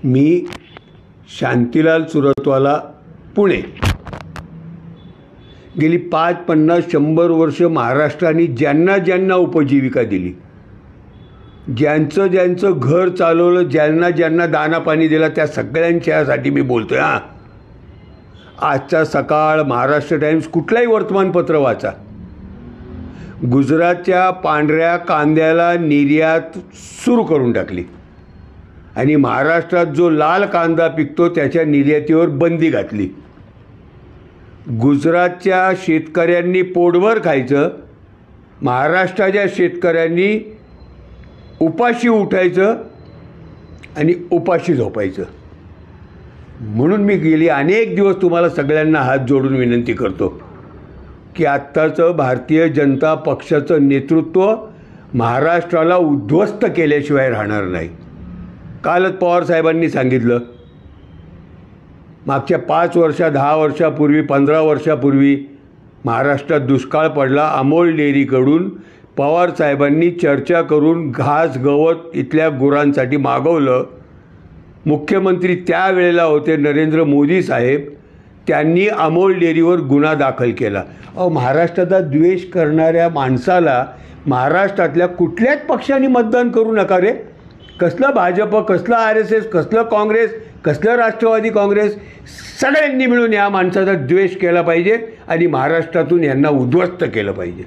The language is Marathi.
मी शांतीलाल सुरतवाला, पुणे. गेली 5, 50, 100 वर्ष महाराष्ट्राने ज्यांना ज्यांना उपजीविका दिली, ज्यांचं ज्यांचं घर चालवलं, ज्यांना ज्यांना दाना पाणी दिला, त्या सगळ्यांच्यासाठी मी बोलतोय. आजचा सकाळ, महाराष्ट्र टाइम्स, कुठलाही वर्तमानपत्र वाचा, गुजरातच्या पांढऱ्या कांद्याला निर्यात सुरू करून टाकली आणि महाराष्ट्रात जो लाल कांदा पिकतो त्याच्या निर्यातीवर बंदी घातली. गुजरातच्या शेतकऱ्यांनी पोटभर खायचं, महाराष्ट्राच्या शेतकऱ्यांनी उपाशी उठायचं आणि उपाशी झोपायचं. म्हणून मी गेली अनेक दिवस तुम्हाला सगळ्यांना हात जोडून विनंती करतो की आत्ताचं भारतीय जनता पक्षाचं नेतृत्व महाराष्ट्राला उद्ध्वस्त केल्याशिवाय राहणार नाही. कालच पवार साहेबांनी सांगितलं, मागच्या 5 वर्षा, 10 वर्षापूर्वी, 15 वर्षापूर्वी महाराष्ट्रात दुष्काळ पडला. अमोल डेअरीकडून पवार साहेबांनी चर्चा करून घास गवत इथल्या गुरांसाठी मागवलं. मुख्यमंत्री त्यावेळेला होते नरेंद्र मोदी साहेब. त्यांनी अमोल डेअरीवर गुन्हा दाखल केला. महाराष्ट्राचा द्वेष करणाऱ्या माणसाला महाराष्ट्रातल्या कुठल्याच पक्षाने मतदान करू नका रे. कसलं भाजप, कसलं RSS, कसलं काँग्रेस, कसलं राष्ट्रवादी काँग्रेस, सगळ्यांनी मिळून या माणसाचा द्वेष केला पाहिजे आणि महाराष्ट्रातून यांना उद्ध्वस्त केलं पाहिजे.